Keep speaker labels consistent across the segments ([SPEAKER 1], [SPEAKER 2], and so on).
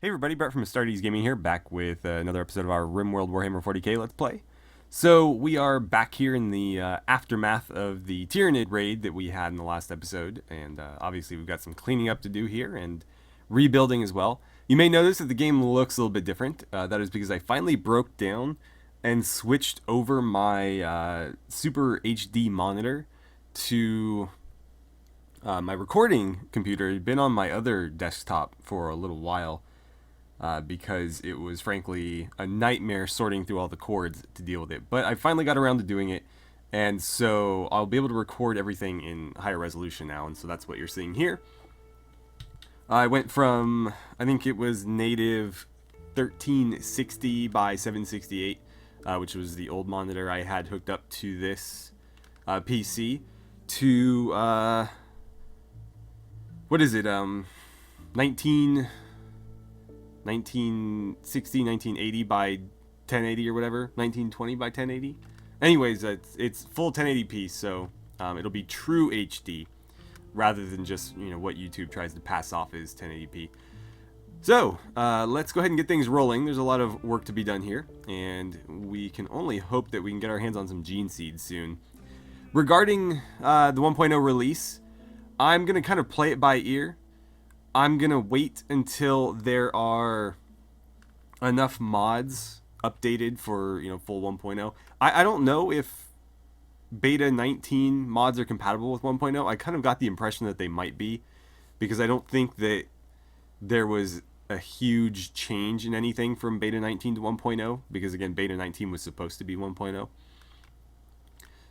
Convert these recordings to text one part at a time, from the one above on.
[SPEAKER 1] Hey everybody, Brett from AstartesGaming here, back with another episode of our RimWorld Warhammer 40k Let's Play. So we are back here in the aftermath of the Tyranid raid that we had in the last episode, and obviously we've got some cleaning up to do here, and rebuilding as well. You may notice that the game looks a little bit different. That is because I finally broke down and switched over my Super HD monitor to my recording computer. It had been on my other desktop for a little while. Because it was frankly a nightmare sorting through all the cords to deal with it. But I finally got around to doing it, and so I'll be able to record everything in higher resolution now, and so that's what you're seeing here. I went from, I think it was native 1360 by 768, which was the old monitor I had hooked up to this PC, to, what is it, 1960, 1980 by 1080 or whatever, 1920 by 1080. Anyways, it's full 1080p, so it'll be true HD rather than just what YouTube tries to pass off as 1080p. So let's go ahead and get things rolling. There's a lot of work to be done here, and we can only hope that we can get our hands on some gene seeds soon. Regarding the 1.0 release, I'm gonna kind of play it by ear. I'm going to wait until there are enough mods updated for, full 1.0. I don't know if beta 19 mods are compatible with 1.0. I kind of got the impression that they might be, because I don't think that there was a huge change in anything from beta 19 to 1.0, because again, beta 19 was supposed to be 1.0.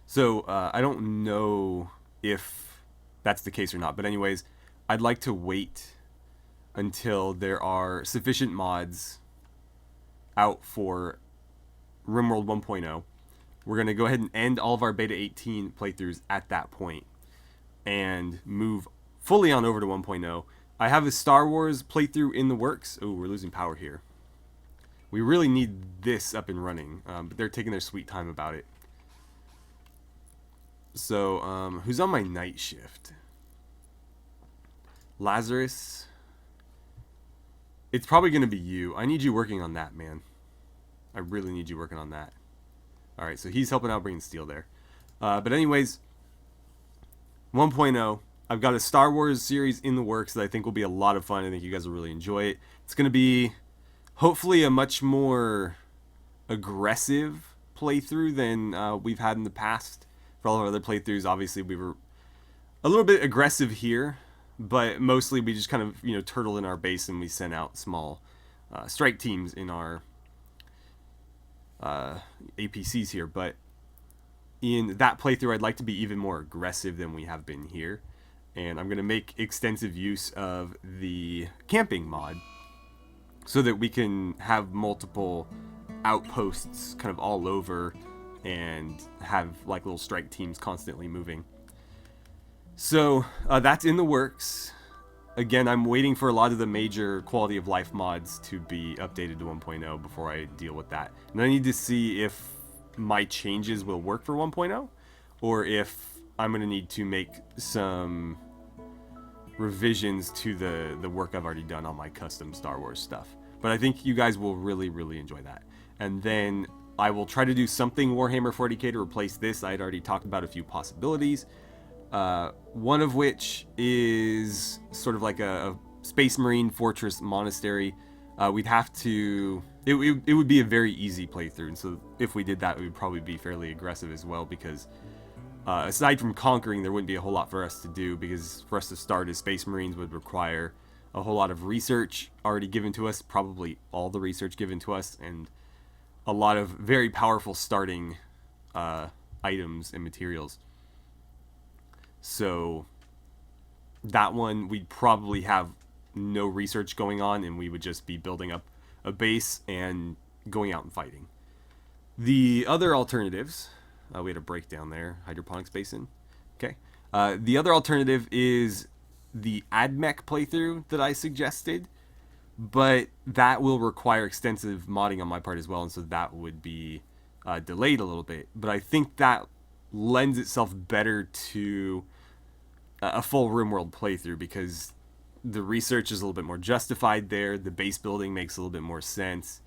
[SPEAKER 1] So I don't know if that's the case or not. But anyways, I'd like to wait until there are sufficient mods out for RimWorld 1.0. We're going to go ahead and end all of our beta 18 playthroughs at that point and move fully on over to 1.0. I have a Star Wars playthrough in the works. Oh, we're losing power here. We really need this up and running, but they're taking their sweet time about it. So, who's on my night shift? Lazarus. It's probably going to be you. I need you working on that, man. I really need you working on that. Alright, so he's helping out bringing steel there. But anyways, 1.0. I've got a Star Wars series in the works that I think will be a lot of fun. I think you guys will really enjoy it. It's going to be, hopefully, a much more aggressive playthrough than we've had in the past. For all of our other playthroughs, obviously, we were a little bit aggressive here. But mostly we just kind of, turtled in our base, and we sent out small strike teams in our APCs here. But in that playthrough, I'd like to be even more aggressive than we have been here. And I'm going to make extensive use of the camping mod so that we can have multiple outposts kind of all over and have like little strike teams constantly moving. So that's in the works. Again, I'm waiting for a lot of the major quality of life mods to be updated to 1.0 before I deal with that. And I need to see if my changes will work for 1.0 or if I'm going to need to make some revisions to the work I've already done on my custom Star Wars stuff. But I think you guys will really, really enjoy that. And then I will try to do something Warhammer 40k to replace this. I had already talked about a few possibilities. One of which is sort of like a Space Marine Fortress Monastery. We'd have to... It would be a very easy playthrough, and so if we did that, it would probably be fairly aggressive as well, because aside from conquering, there wouldn't be a whole lot for us to do, because for us to start as Space Marines would require a whole lot of research already given to us, probably all the research given to us, and a lot of very powerful starting items and materials. So that one, we'd probably have no research going on, and we would just be building up a base and going out and fighting. The other alternatives, we had a breakdown there, hydroponics basin. Okay. The other alternative is the AdMech playthrough that I suggested, but that will require extensive modding on my part as well, and so that would be delayed a little bit. But I think that lends itself better to a full RimWorld playthrough, because the research is a little bit more justified there. The base building makes a little bit more sense.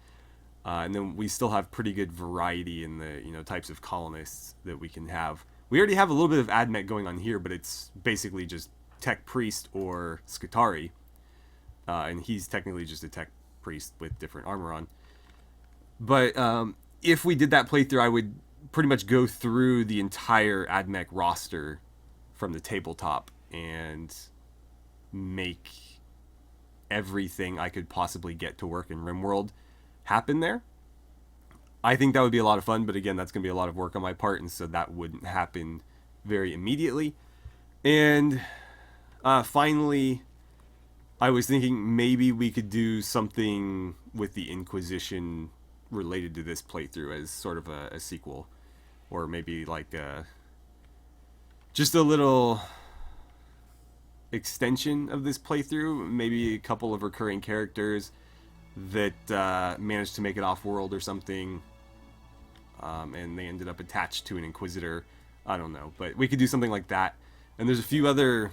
[SPEAKER 1] And then we still have pretty good variety in the types of colonists that we can have. We already have a little bit of AdMech going on here, but it's basically just Tech Priest or Skitarii. And he's technically just a Tech Priest with different armor on. But if we did that playthrough, I would pretty much go through the entire AdMech roster from the tabletop and make everything I could possibly get to work in RimWorld happen there. I think that would be a lot of fun, but again, that's going to be a lot of work on my part, and so that wouldn't happen very immediately. And finally, I was thinking maybe we could do something with the Inquisition related to this playthrough as sort of a sequel, or maybe like just a little extension of this playthrough, maybe a couple of recurring characters that managed to make it off-world or something, and they ended up attached to an Inquisitor. I don't know, but we could do something like that. And there's a few other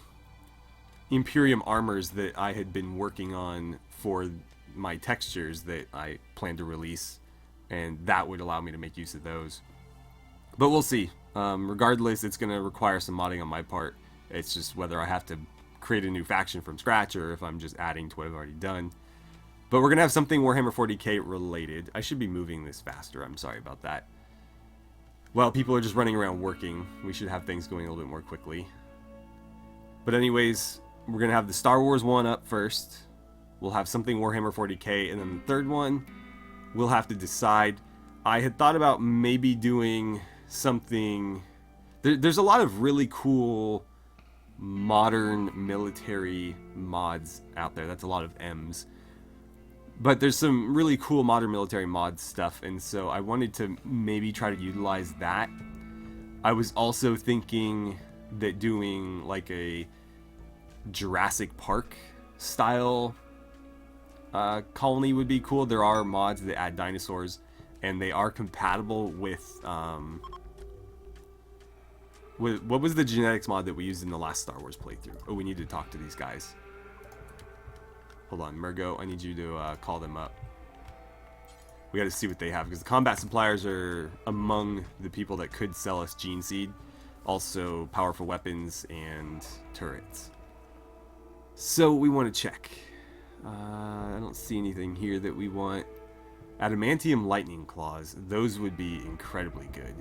[SPEAKER 1] Imperium armors that I had been working on for my textures that I plan to release, and that would allow me to make use of those. But we'll see. Regardless, it's going to require some modding on my part. It's just whether I have to create a new faction from scratch or if I'm just adding to what I've already done. But we're going to have something Warhammer 40k related. I should be moving this faster. I'm sorry about that. Well, people are just running around working. We should have things going a little bit more quickly. But anyways, we're going to have the Star Wars one up first. We'll have something Warhammer 40k, and then the third one, we'll have to decide. I had thought about maybe doing something... There's a lot of really cool modern military mods out there. That's a lot of M's. But there's some really cool modern military mod stuff, and so I wanted to maybe try to utilize that. I was also thinking that doing like a Jurassic Park style colony would be cool. There are mods that add dinosaurs, and they are compatible with what was the genetics mod that we used in the last Star Wars playthrough? Oh, we need to talk to these guys. Hold on, Murgo, I need you to call them up. We got to see what they have, because the combat suppliers are among the people that could sell us Gene Seed, also powerful weapons and turrets. So we want to check. I don't see anything here that we want. Adamantium Lightning Claws, those would be incredibly good.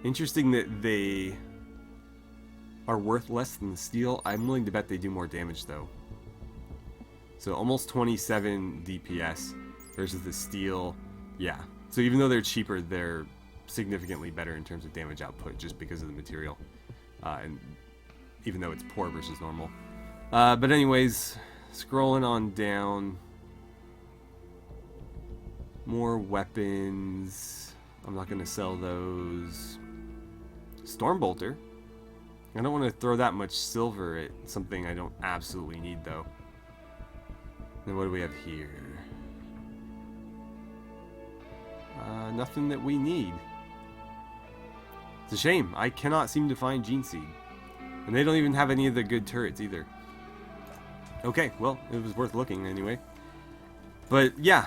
[SPEAKER 1] Interesting that they are worth less than the steel. I'm willing to bet they do more damage though. So almost 27 DPS versus the steel. Yeah. So even though they're cheaper, they're significantly better in terms of damage output just because of the material. And even though it's poor versus normal. But anyways, scrolling on down. More weapons. I'm not going to sell those. Stormbolter. I don't want to throw that much silver at something I don't absolutely need, though. Then what do we have here? Nothing that we need. It's a shame. I cannot seem to find Gene Seed. And they don't even have any of the good turrets, either. Okay, well, it was worth looking, anyway. But, yeah.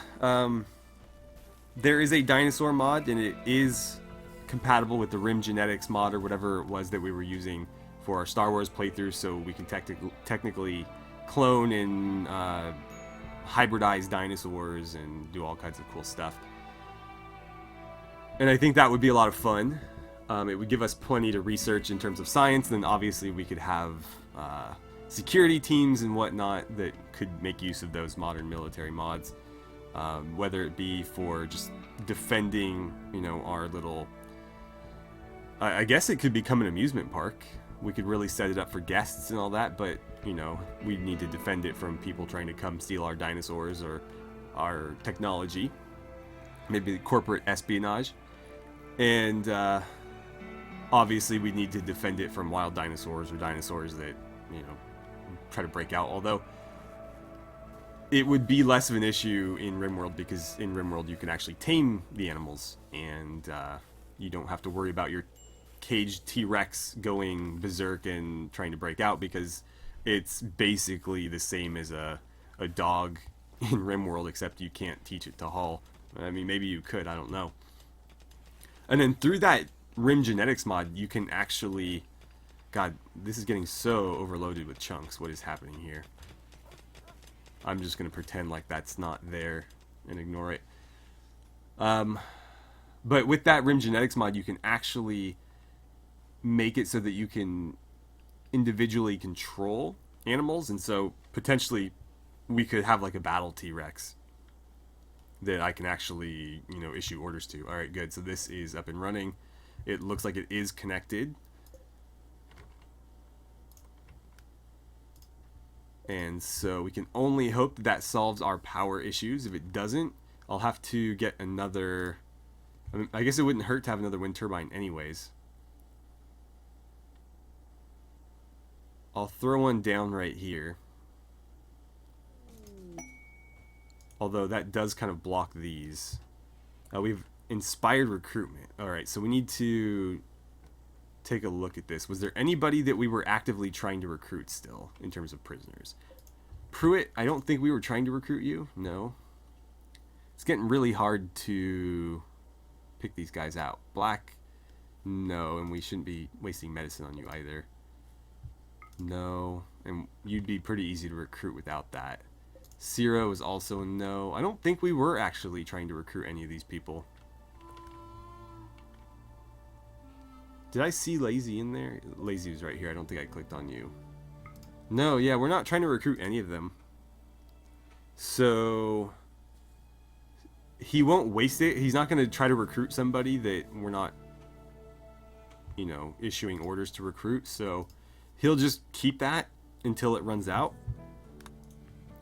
[SPEAKER 1] There is a dinosaur mod, and it is compatible with the Rim Genetics mod, or whatever it was that we were using for our Star Wars playthrough, so we can technically clone and hybridize dinosaurs and do all kinds of cool stuff. And I think that would be a lot of fun. It would give us plenty to research in terms of science, and then obviously we could have security teams and whatnot that could make use of those modern military mods, whether it be for just defending, our little... I guess it could become an amusement park. We could really set it up for guests and all that, but, we need to defend it from people trying to come steal our dinosaurs or our technology. Maybe corporate espionage. And, obviously we need to defend it from wild dinosaurs or dinosaurs that, try to break out. Although, it would be less of an issue in RimWorld, because in RimWorld you can actually tame the animals, and, you don't have to worry about your caged T-Rex going berserk and trying to break out, because it's basically the same as a dog in RimWorld, except you can't teach it to haul. I mean, maybe you could, I don't know. And then through that Rim Genetics mod, you can actually... God, this is getting so overloaded with chunks. What is happening here? I'm just going to pretend like that's not there and ignore it. But with that Rim Genetics mod, you can actually make it so that you can individually control animals. And so potentially we could have like a battle T-Rex that I can actually, you know, issue orders to. Alright, good. So this is up and running. It looks like it is connected. And so we can only hope that that solves our power issues. If it doesn't, I'll have to get another... I mean, I guess it wouldn't hurt to have another wind turbine anyways. I'll throw one down right here. Although that does kind of block these. We've inspired recruitment. Alright, so we need to take a look at this. Was there anybody that we were actively trying to recruit still in terms of prisoners? Pruitt, I don't think we were trying to recruit you. No. It's getting really hard to pick these guys out. Black, no, and we shouldn't be wasting medicine on you either. No, and you'd be pretty easy to recruit without that. Zero is also a no. I don't think we were actually trying to recruit any of these people. Did I see Lazy in there? Lazy was right here. I don't think I clicked on you. No, yeah, we're not trying to recruit any of them. So he won't waste it. He's not going to try to recruit somebody that we're not, you know, issuing orders to recruit. So he'll just keep that until it runs out.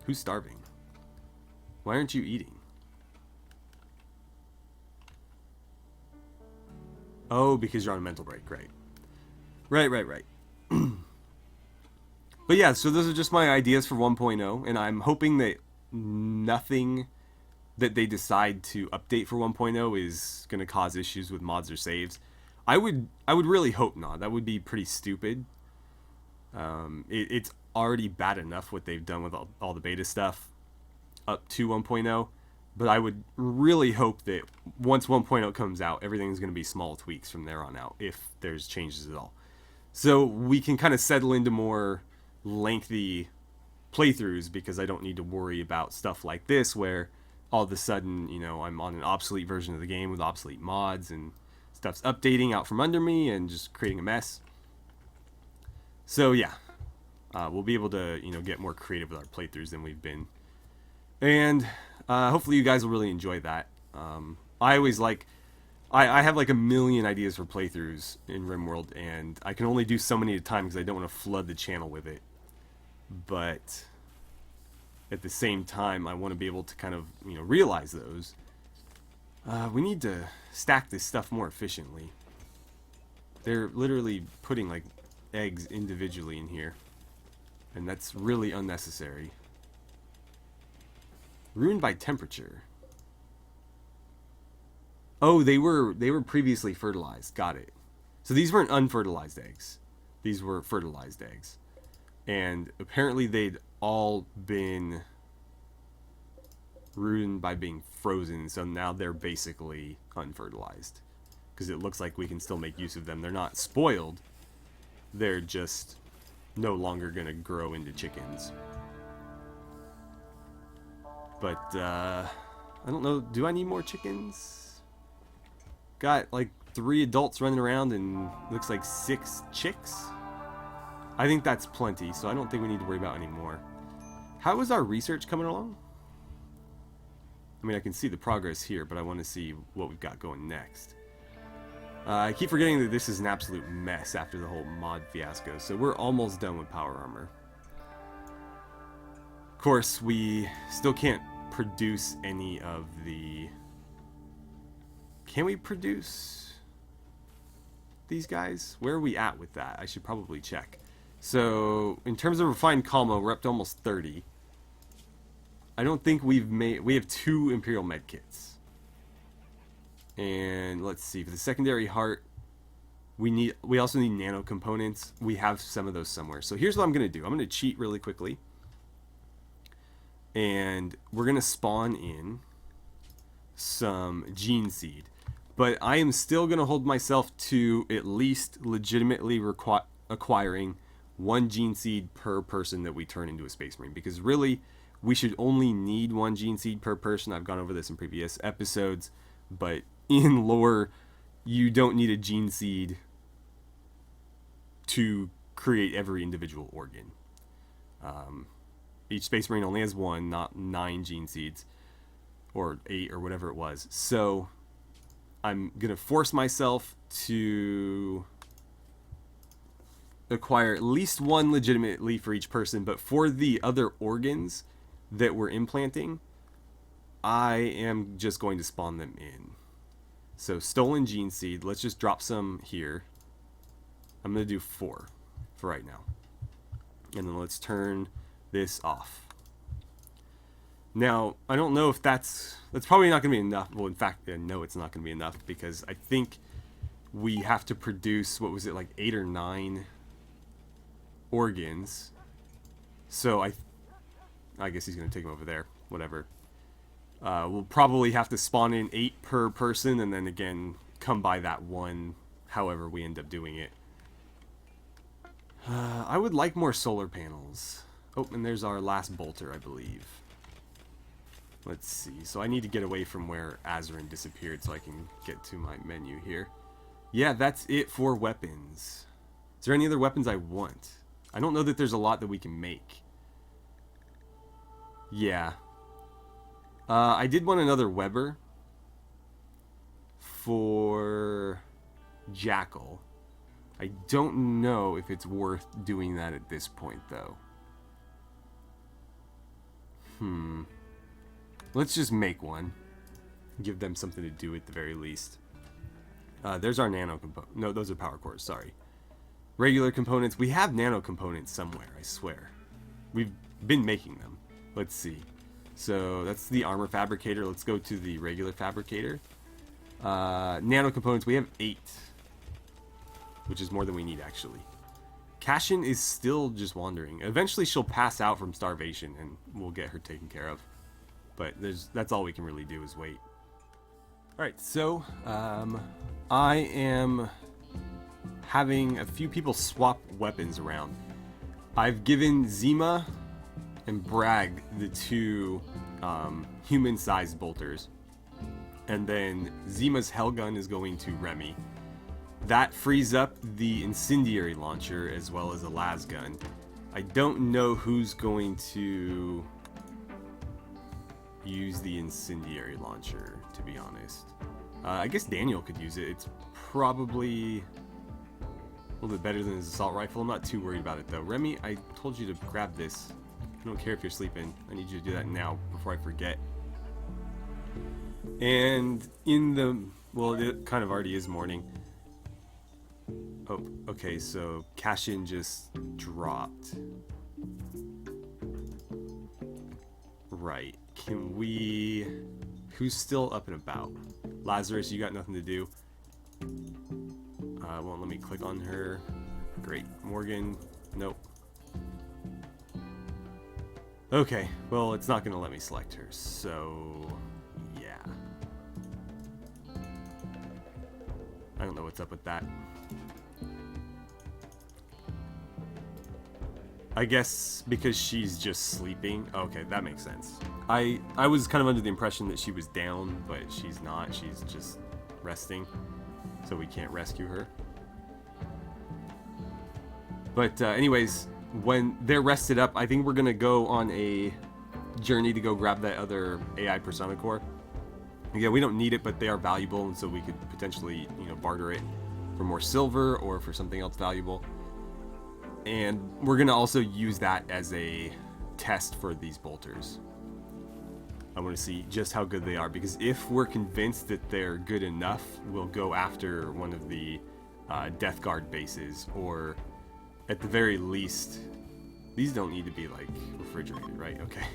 [SPEAKER 1] Who's starving? Why aren't you eating? Oh, because you're on a mental break, right. Right. But yeah, so those are just my ideas for 1.0, and I'm hoping that nothing that they decide to update for 1.0 is going to cause issues with mods or saves. I would really hope not. That would be pretty stupid. It's already bad enough what they've done with all the beta stuff up to 1.0. But I would really hope that once 1.0 comes out, everything's going to be small tweaks from there on out, if there's changes at all. So we can kind of settle into more lengthy playthroughs, because I don't need to worry about stuff like this, where all of a sudden, you know, I'm on an obsolete version of the game with obsolete mods, and stuff's updating out from under me and just creating a mess. So yeah, we'll be able to, you know, get more creative with our playthroughs than we've been. And... hopefully you guys will really enjoy that. I always like... I have like a million ideas for playthroughs in RimWorld, and I can only do so many at a time because I don't want to flood the channel with it. But at the same time, I want to be able to kind of, you know, realize those. We need to stack this stuff more efficiently. They're literally putting like eggs individually in here, and that's really unnecessary. Ruined by temperature. Oh, they were previously fertilized. Got it. So these weren't unfertilized eggs. These were fertilized eggs. And apparently they'd all been ruined by being frozen, so now they're basically unfertilized. Because it looks like we can still make use of them. They're not spoiled. They're just no longer going to grow into chickens. But, I don't know. Do I need more chickens? Got, like, 3 adults running around and looks like 6 chicks? I think that's plenty, so I don't think we need to worry about any more. How is our research coming along? I mean, I can see the progress here, but I want to see what we've got going next. I keep forgetting that this is an absolute mess after the whole mod fiasco, so we're almost done with power armor. Of course, we still can't produce any of the... Can we produce these guys? Where are we at with that? I should probably check. So, in terms of refined Calma, we're up to almost 30. I don't think we've made... We have 2 Imperial medkits. And let's see, for the secondary heart, We also need nano components. We have some of those somewhere. So here's what I'm going to do. I'm going to cheat really quickly. And we're going to spawn in some gene seed. But I am still going to hold myself to at least legitimately acquiring 1 gene seed per person that we turn into a Space Marine. Because really, we should only need 1 gene seed per person. I've gone over this in previous episodes. But in lore, you don't need a gene seed to create every individual organ. Each Space Marine only has 1, not 9 gene seeds. Or 8, or whatever it was. So I'm going to force myself to acquire at least 1 legitimately for each person. But for the other organs that we're implanting, I am just going to spawn them in. So stolen gene seed. Let's just drop some here. I'm going to do 4 for right now. And then let's turn this off. Now, I don't know if that's probably not going to be enough. Well, in fact, no, it's not going to be enough, because I think we have to produce, what was it, like 8 or 9 organs. So I guess he's going to take them over there. Whatever. We'll probably have to spawn in 8 per person, and then again come by that 1, however we end up doing it. I would like more solar panels. Oh, and there's our last bolter, I believe. Let's see. So I need to get away from where Azarin disappeared so I can get to my menu here. Yeah, that's it for weapons. Is there any other weapons I want? I don't know that there's a lot that we can make. Yeah. I did want another Weber for Jackal. I don't know if it's worth doing that at this point, though. Let's just make one. Give them something to do at the very least. There's our nano component. No, those are power cores, sorry. Regular components. We have nano components somewhere, I swear. We've been making them. Let's see. So that's the armor fabricator. Let's go to the regular fabricator. Nano components. We have 8. Which is more than we need, actually. Cashin is still just wandering. Eventually she'll pass out from starvation and we'll get her taken care of. But that's all we can really do is wait. Alright, so I am having a few people swap weapons around. I've given Zima and Bragg the 2 human-sized bolters. And then Zima's Hellgun is going to Remy. That frees up the incendiary launcher as well as a las gun. I don't know who's going to use the incendiary launcher, to be honest. I guess Daniel could use it. It's probably a little bit better than his assault rifle. I'm not too worried about it, though. Remy, I told you to grab this. I don't care if you're sleeping. I need you to do that now before I forget. And in the... well, it kind of already is morning. Oh, okay, so Cashin just dropped. Right. Can we... who's still up and about? Lazarus, you got nothing to do. Won't let me click on her. Great. Morgan, nope. Okay, well, it's not going to let me select her, so... yeah. I don't know what's up with that. I guess because she's just sleeping. Okay, that makes sense. I was kind of under the impression that she was down, but she's not. She's just resting, so we can't rescue her. But anyways, when they're rested up, I think we're going to go on a journey to go grab that other AI Persona Core. Yeah, we don't need it, but they are valuable, and so we could potentially, barter it for more silver or for something else valuable. And we're going to also use that as a test for these bolters. I want to see just how good they are, because if we're convinced that they're good enough, we'll go after one of the Death Guard bases, or at the very least, these don't need to be like refrigerated, right? Okay.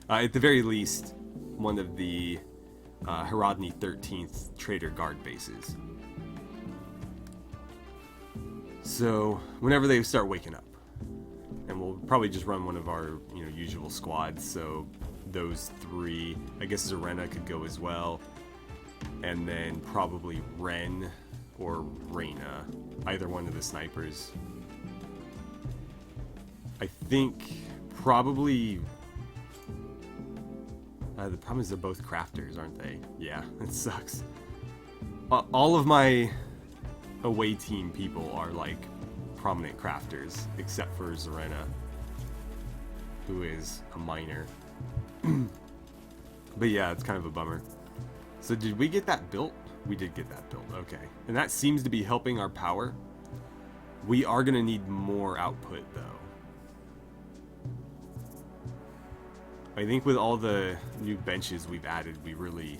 [SPEAKER 1] At the very least, one of the Herodni 13th Trader Guard bases. So whenever they start waking up, and we'll probably just run one of our usual squads. So those three, I guess Zarena could go as well, and then probably Ren or Reyna, either one of the snipers. I think probably the problem is they're both crafters, aren't they? Yeah, it sucks. All of my away team people are like prominent crafters, except for Zarena, who is a miner. But yeah, it's kind of a bummer. So did we get that built? We did get that built, okay. And that seems to be helping our power. We are going to need more output, though. I think with all the new benches we've added, we really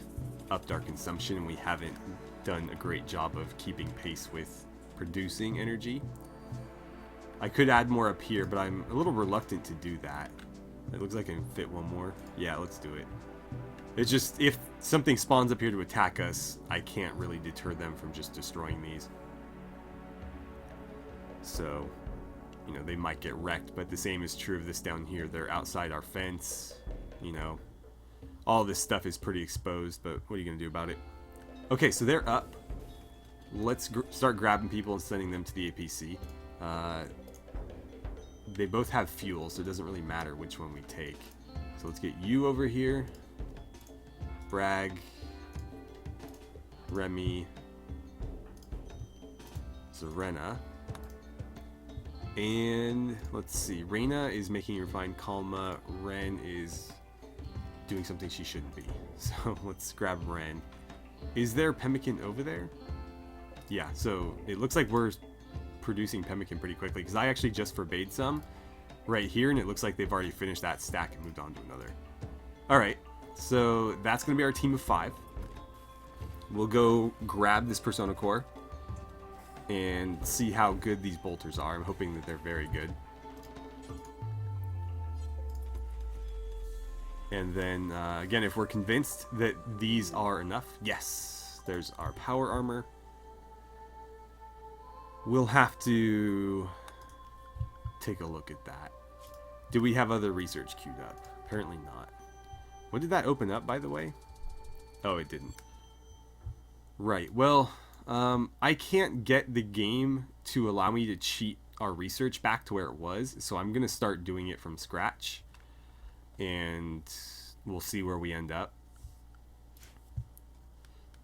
[SPEAKER 1] upped our consumption, and we haven't done a great job of keeping pace with producing energy. I could add more up here, but I'm a little reluctant to do that. It looks like I can fit one more. Yeah, let's do it. It's just, if something spawns up here to attack us, I can't really deter them from just destroying these. So, they might get wrecked, but the same is true of this down here. They're outside our fence, all this stuff is pretty exposed, but what are you going to do about it? Okay, so they're up. Let's start grabbing people and sending them to the APC. They both have fuel, so it doesn't really matter which one we take. So let's get you over here. Bragg. Remy. Zarena. And let's see. Reyna is making refined Kalma. Ren is doing something she shouldn't be. So let's grab Ren. Is there pemmican over there? Yeah, so it looks like we're producing pemmican pretty quickly, because I actually just forbade some right here, and it looks like they've already finished that stack and moved on to another. Alright, so that's going to be our team of 5. We'll go grab this Persona Core and see how good these bolters are. I'm hoping that they're very good. And then, again, if we're convinced that these are enough, yes, there's our power armor. We'll have to take a look at that. Do we have other research queued up? Apparently not. When did that open up, by the way? Oh, it didn't. Right, well, I can't get the game to allow me to cheat our research back to where it was, so I'm going to start doing it from scratch, and we'll see where we end up.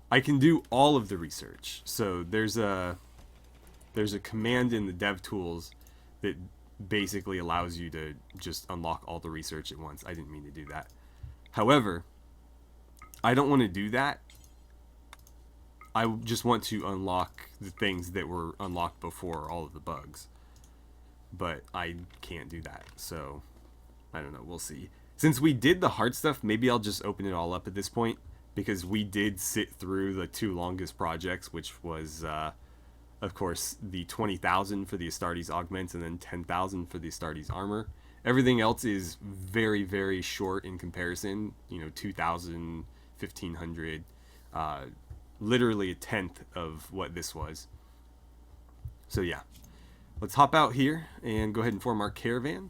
[SPEAKER 1] I can do all of the research, so there's a command in the dev tools that basically allows you to just unlock all the research at once. I didn't mean to do that. However, I don't want to do that. I just want to unlock the things that were unlocked before all of the bugs. But I can't do that, so I don't know. We'll see. Since we did the hard stuff, maybe I'll just open it all up at this point, because we did sit through the 2 longest projects, which was, of course, the 20,000 for the Astartes augments and then 10,000 for the Astartes armor. Everything else is very, very short in comparison. 2,000, 1,500, literally a tenth of what this was. So yeah, let's hop out here and go ahead and form our caravan.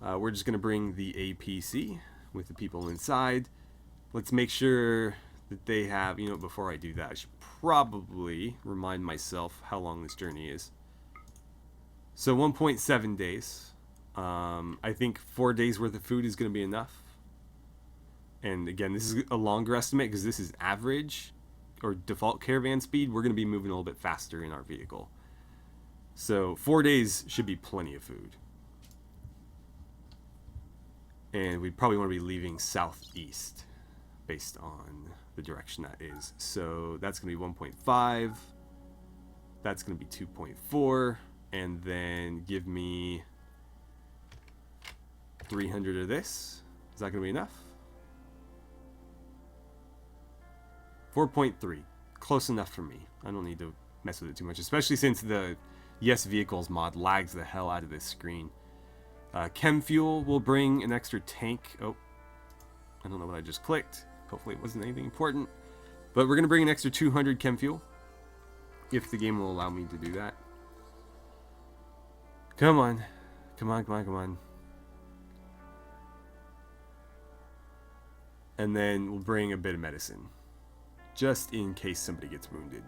[SPEAKER 1] We're just going to bring the APC with the people inside. Let's make sure that they have, before I do that, I should probably remind myself how long this journey is. So 1.7 days. I think 4 days worth of food is going to be enough. And again, this is a longer estimate because this is average or default caravan speed. We're going to be moving a little bit faster in our vehicle. So 4 days should be plenty of food. And we probably want to be leaving southeast based on the direction that is. So that's going to be 1.5. That's going to be 2.4. And then give me 300 of this. Is that going to be enough? 4.3. Close enough for me. I don't need to mess with it too much, especially since the Yes Vehicles mod lags the hell out of this screen. Chem fuel will bring an extra tank. Oh, I don't know what I just clicked. Hopefully it wasn't anything important. But we're going to bring an extra 200 chem fuel, if the game will allow me to do that. Come on. Come on, come on, come on. And then we'll bring a bit of medicine, just in case somebody gets wounded.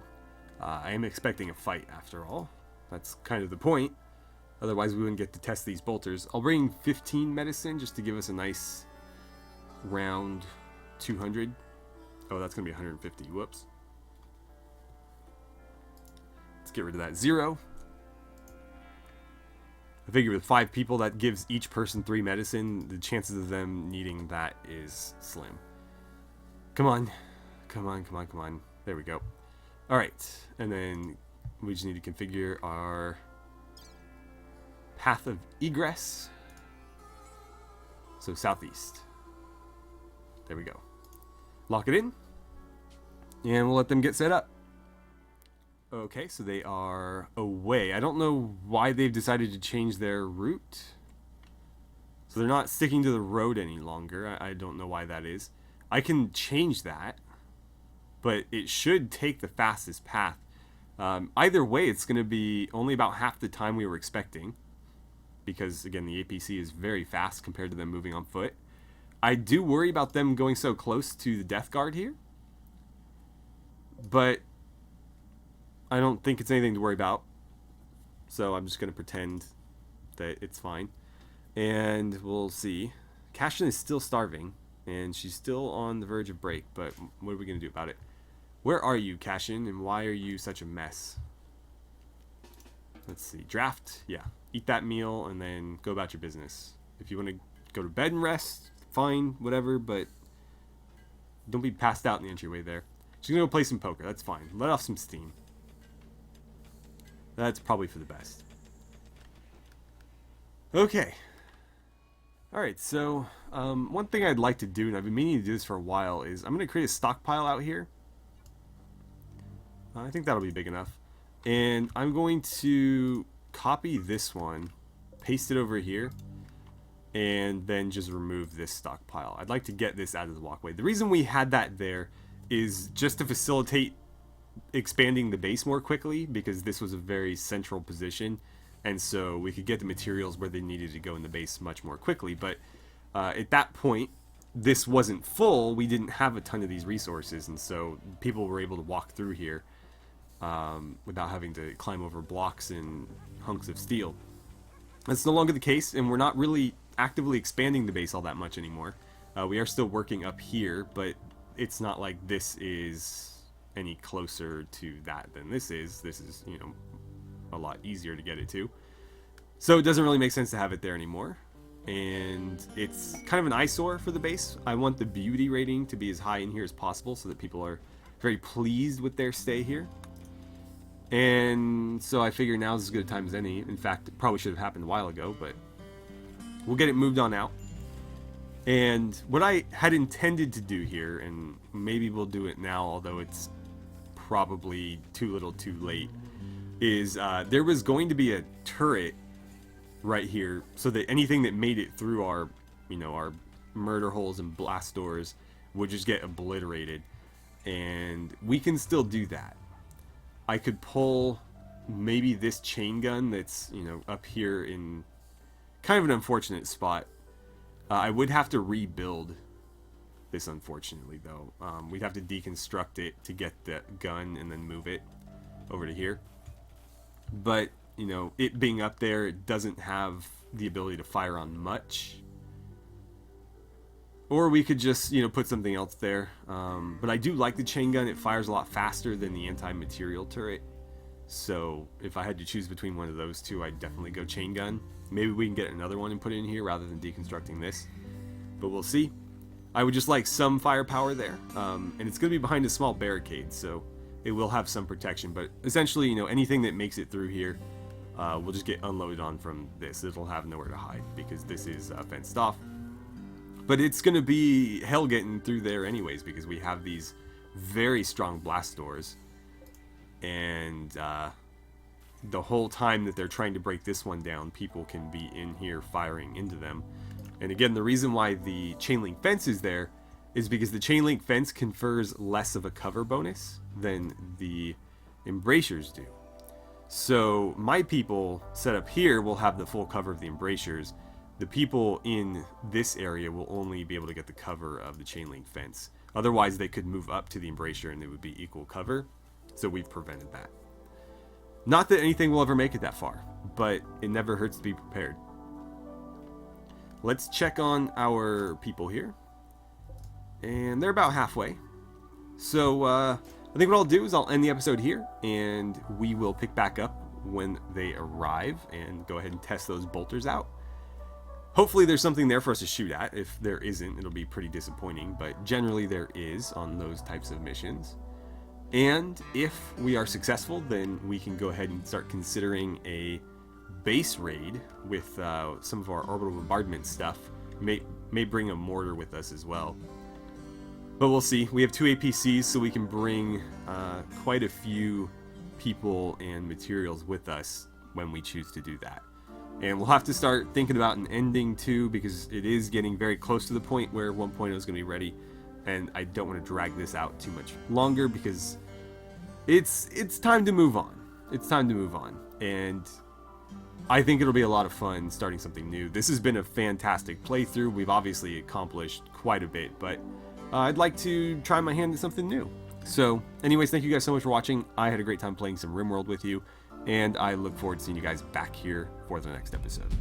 [SPEAKER 1] I am expecting a fight, after all. That's kind of the point. Otherwise, we wouldn't get to test these bolters. I'll bring 15 medicine, just to give us a nice round 200. Oh, that's going to be 150. Whoops. Let's get rid of that 0. I figure with 5 people, that gives each person 3 medicine. The chances of them needing that is slim. Come on. Come on, come on, come on. There we go. Alright. And then we just need to configure our path of egress. So southeast. There we go. Lock it in. And we'll let them get set up. Okay, so they are away. I don't know why they've decided to change their route. So they're not sticking to the road any longer. I don't know why that is. I can change that, but it should take the fastest path. Either way, it's going to be only about half the time we were expecting. Because, again, the APC is very fast compared to them moving on foot. I do worry about them going so close to the Death Guard here. But I don't think it's anything to worry about. So I'm just going to pretend that it's fine. And we'll see. Cashin is still starving. And she's still on the verge of break. But what are we going to do about it? Where are you, Cashin? And why are you such a mess? Let's see. Draft. Yeah. Eat that meal and then go about your business. If you want to go to bed and rest, fine. Whatever. But don't be passed out in the entryway there. She's going to go play some poker. That's fine. Let off some steam. That's probably for the best. Okay. Alright, so one thing I'd like to do, and I've been meaning to do this for a while, is I'm going to create a stockpile out here. I think that'll be big enough. And I'm going to copy this one, paste it over here, and then just remove this stockpile. I'd like to get this out of the walkway. The reason we had that there is just to facilitate expanding the base more quickly, because this was a very central position, and so we could get the materials where they needed to go in the base much more quickly. But at that point, this wasn't full. We didn't have a ton of these resources, and so people were able to walk through here without having to climb over blocks and hunks of steel. That's no longer the case, and we're not really actively expanding the base all that much anymore. We are still working up here, but it's not like this is any closer to that than this is. This is, you know, a lot easier to get it to. So it doesn't really make sense to have it there anymore. And it's kind of an eyesore for the base. I want the beauty rating to be as high in here as possible so that people are very pleased with their stay here. And so I figure now's as good a time as any. In fact, it probably should have happened a while ago, but we'll get it moved on out. And what I had intended to do here, and maybe we'll do it now, although it's probably too little too late, is there was going to be a turret right here so that anything that made it through our, you know, our murder holes and blast doors would just get obliterated. And we can still do that. I could pull maybe this chain gun that's, you know, up here in kind of an unfortunate spot. I would have to rebuild this, unfortunately, though. We'd have to deconstruct it to get the gun and then move it over to here. But, you know, it being up there, it doesn't have the ability to fire on much. Or we could just, you know, put something else there. But I do like the chain gun. It fires a lot faster than the anti-material turret. So if I had to choose between one of those two, I'd definitely go chain gun. Maybe we can get another one and put it in here rather than deconstructing this. But we'll see. I would just like some firepower there. And it's going to be behind a small barricade, so it will have some protection. But essentially, you know, anything that makes it through here will just get unloaded on from this. It'll have nowhere to hide because this is fenced off. But it's going to be hell getting through there anyways, because we have these very strong blast doors. And the whole time that they're trying to break this one down, people can be in here firing into them. And again, the reason why the chain link fence is there is because the chain link fence confers less of a cover bonus than the embrasures do. So my people set up here will have the full cover of the embrasures. The people in this area will only be able to get the cover of the chain link fence. Otherwise, they could move up to the embrasure and it would be equal cover. So we've prevented that. Not that anything will ever make it that far, but it never hurts to be prepared. Let's check on our people here. And they're about halfway. So I think what I'll do is I'll end the episode here, and we will pick back up when they arrive and go ahead and test those bolters out. Hopefully there's something there for us to shoot at. If there isn't, it'll be pretty disappointing, but generally there is on those types of missions. And if we are successful, then we can go ahead and start considering a base raid with some of our orbital bombardment stuff. May bring a mortar with us as well. But we'll see. We have 2 APCs, so we can bring quite a few people and materials with us when we choose to do that. And we'll have to start thinking about an ending too, because it is getting very close to the point where 1.0 is going to be ready. And I don't want to drag this out too much longer because it's time to move on. It's time to move on. And I think it'll be a lot of fun starting something new. This has been a fantastic playthrough. We've obviously accomplished quite a bit, but I'd like to try my hand at something new. So anyways, thank you guys so much for watching. I had a great time playing some RimWorld with you, and I look forward to seeing you guys back here for the next episode.